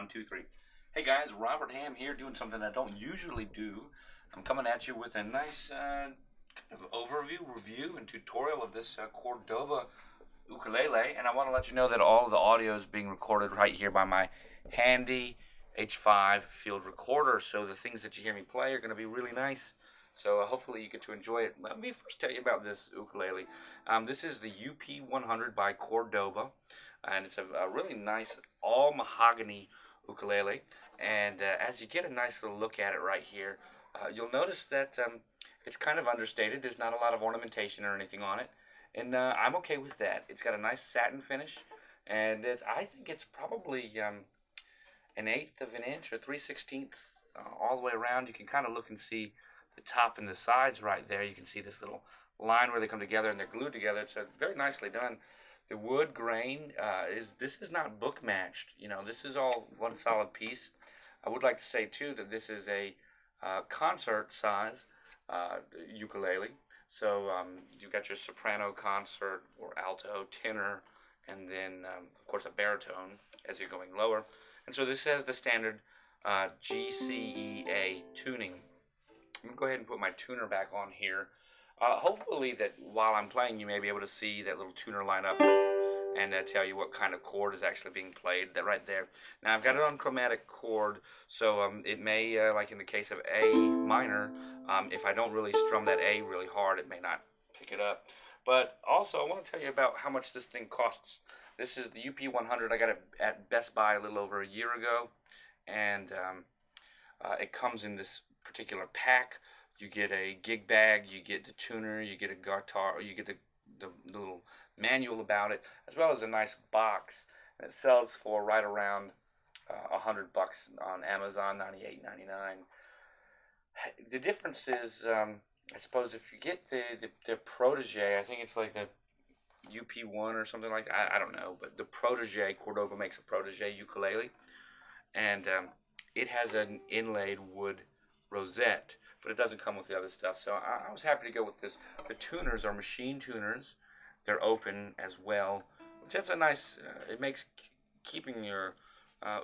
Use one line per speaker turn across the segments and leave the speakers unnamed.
1, 2, 3. Hey guys, Robert Ham here doing something I don't usually do. I'm coming at you with a nice kind of overview, review, and tutorial of this Cordoba ukulele. And I want to let you know that all of the audio is being recorded right here by my handy H5 field recorder. So the things that you hear me play are going to be really nice. So hopefully you get to enjoy it. Let me first tell you about this ukulele. This is the UP100 by Cordoba, and it's a really nice all mahogany ukulele. And as you get a nice little look at it right here, you'll notice that it's kind of understated. There's not a lot of ornamentation or anything on it, and I'm okay with that. It's got a nice satin finish, and I think it's probably an eighth of an inch or 3/16 all the way around. You can kind of look and see the top and the sides right there. You can see this little line where they come together and they're glued together. It's very nicely done. The wood grain is not book matched. You know, this is all one solid piece. I would like to say too that this is a concert size ukulele. So you've got your soprano, concert, or alto, tenor, and then of course a baritone as you're going lower. And so this has the standard G, C, E, A tuning. I'm going to go ahead and put my tuner back on here. Hopefully that while I'm playing you may be able to see that little tuner line up and tell you what kind of chord is actually being played. That right there. Now I've got it on chromatic chord, so it may, like in the case of A minor, if I don't really strum that A really hard, it may not pick it up. But also I want to tell you about how much this thing costs. This is the UP100. I got it at Best Buy a little over a year ago, and it comes in this particular pack. You get a gig bag, you get the tuner, you get a guitar, you get the little manual about it, as well as a nice box. And it sells for right around $100 on Amazon, $98.99. The difference is, I suppose, if you get the Protege, I think it's like the UP1 or something like that. I don't know, but the Protege, Cordoba makes a Protege ukulele, and it has an inlaid wood rosette, but it doesn't come with the other stuff. So I was happy to go with this. The tuners are machine tuners. They're open as well, which is a nice, it makes keeping your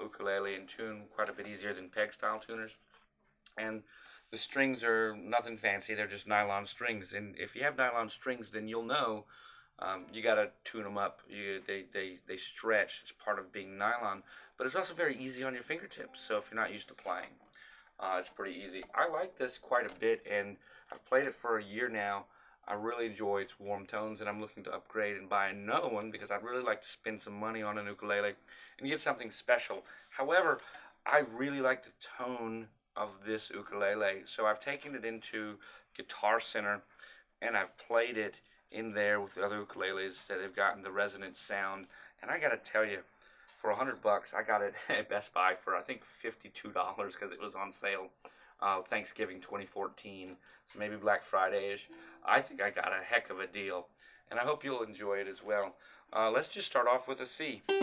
ukulele in tune quite a bit easier than peg style tuners. And the strings are nothing fancy. They're just nylon strings. And if you have nylon strings, then you'll know you got to tune them up. They stretch. It's part of being nylon. But it's also very easy on your fingertips. So if you're not used to playing, it's pretty easy. I like this quite a bit, and I've played it for a year now. I really enjoy its warm tones, and I'm looking to upgrade and buy another one because I'd really like to spend some money on an ukulele and get something special. However, I really like the tone of this ukulele, so I've taken it into Guitar Center, and I've played it in there with the other ukuleles that have gotten the resonant sound. And I gotta tell you, for $100, I got it at Best Buy for I think $52 because it was on sale Thanksgiving 2014, so maybe Black Friday-ish. I think I got a heck of a deal, and I hope you'll enjoy it as well. Let's just start off with a C. It's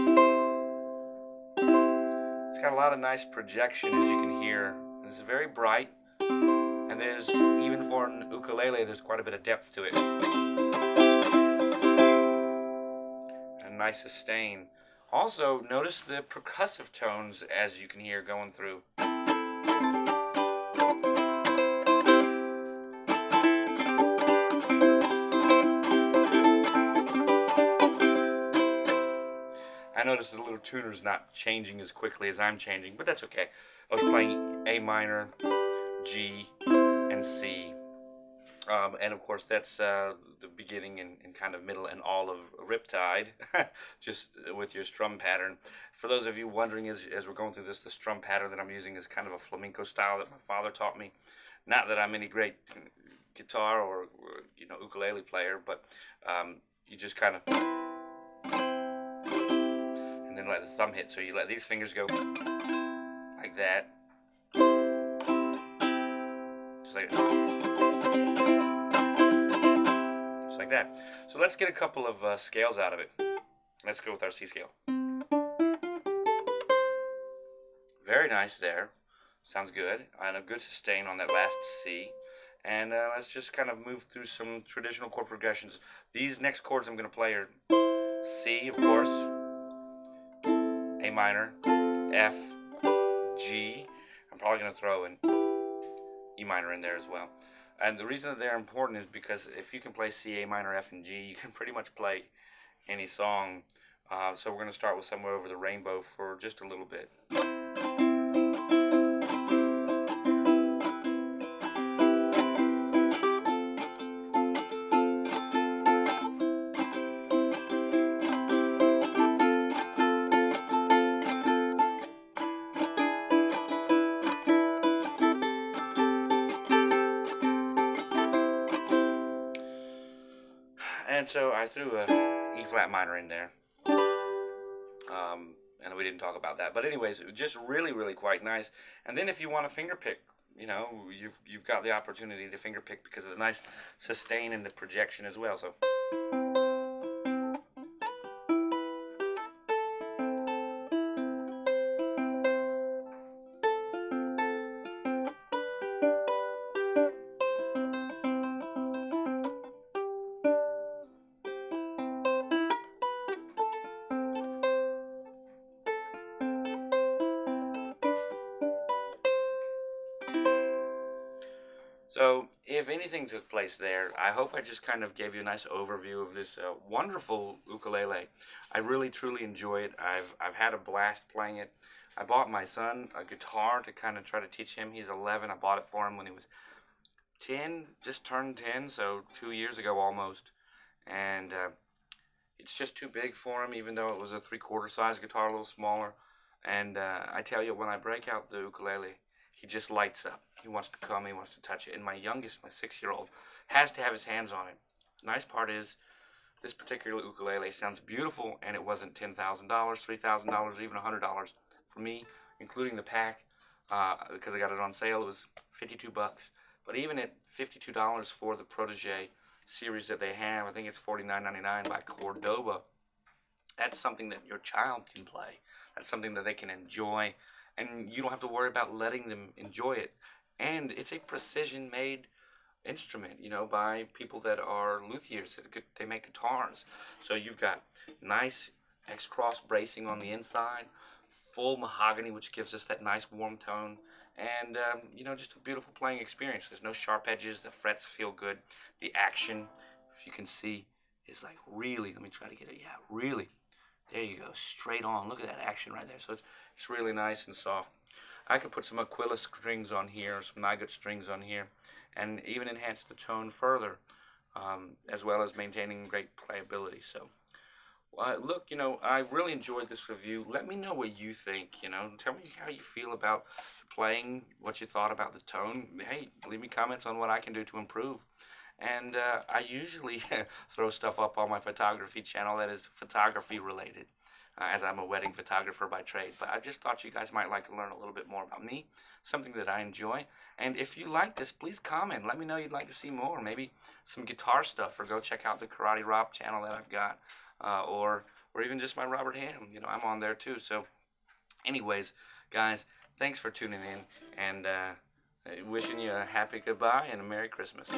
got a lot of nice projection, as you can hear. It's very bright, and there's, even for an ukulele, there's quite a bit of depth to it. And a nice sustain. Also, notice the percussive tones, as you can hear, going through. I noticed the little tuner's not changing as quickly as I'm changing, but that's okay. I was playing A minor, G, and C. And of course that's the beginning and kind of middle and all of Riptide, just with your strum pattern. For those of you wondering, as we're going through this, the strum pattern that I'm using is kind of a flamenco style that my father taught me. Not that I'm any great guitar or ukulele player, but you just kind of, and then let the thumb hit. So you let these fingers go like that, just like that. So let's get a couple of scales out of it. Let's go with our C scale. Very nice there. Sounds good. And a good sustain on that last C. And let's just kind of move through some traditional chord progressions. These next chords I'm going to play are C, of course, A minor, F, G. I'm probably going to throw an E minor in there as well. And the reason that they're important is because if you can play C, A minor, F, and G, you can pretty much play any song. So we're going to start with Somewhere Over the Rainbow for just a little bit. And so I threw a E flat minor in there. And we didn't talk about that. But anyways, just really quite nice. And then if you want to finger pick, you know, you've got the opportunity to finger pick because of the nice sustain and the projection as well. So. So, if anything took place there, I hope I just kind of gave you a nice overview of this wonderful ukulele. I really, truly enjoy it. I've had a blast playing it. I bought my son a guitar to kind of try to teach him. He's 11. I bought it for him when he was 10, just turned 10, so 2 years ago almost. And it's just too big for him, even though it was a 3/4 size guitar, a little smaller. And I tell you, when I break out the ukulele, he just lights up. He wants to come, he wants to touch it. And my youngest, my 6-year-old, has to have his hands on it. Nice part is, this particular ukulele sounds beautiful, and it wasn't $10,000, $3,000, even $100 for me, including the pack, because I got it on sale. It was $52. But even at $52 for the Protege series that they have, I think it's $49.99 by Cordoba. That's something that your child can play. That's something that they can enjoy. And you don't have to worry about letting them enjoy it. And it's a precision-made instrument, you know, by people that are luthiers. They make guitars. So you've got nice X-cross bracing on the inside, full mahogany, which gives us that nice warm tone, and, you know, just a beautiful playing experience. There's no sharp edges. The frets feel good. The action, if you can see, is like really, let me try to get it, yeah, really. There you go, straight on. Look at that action right there. So it's really nice and soft. I could put some Aquila strings on here, some Nygut strings on here, and even enhance the tone further, as well as maintaining great playability. So, look, you know, I really enjoyed this review. Let me know what you think, you know. Tell me how you feel about playing, what you thought about the tone. Hey, leave me comments on what I can do to improve. And I usually throw stuff up on my photography channel that is photography related, as I'm a wedding photographer by trade. But I just thought you guys might like to learn a little bit more about me, something that I enjoy. And if you like this, please comment. Let me know you'd like to see more, maybe some guitar stuff, or go check out the Karate Rob channel that I've got, or even just my Robert Ham. You know, I'm on there too. So anyways, guys, thanks for tuning in, and wishing you a happy goodbye and a Merry Christmas.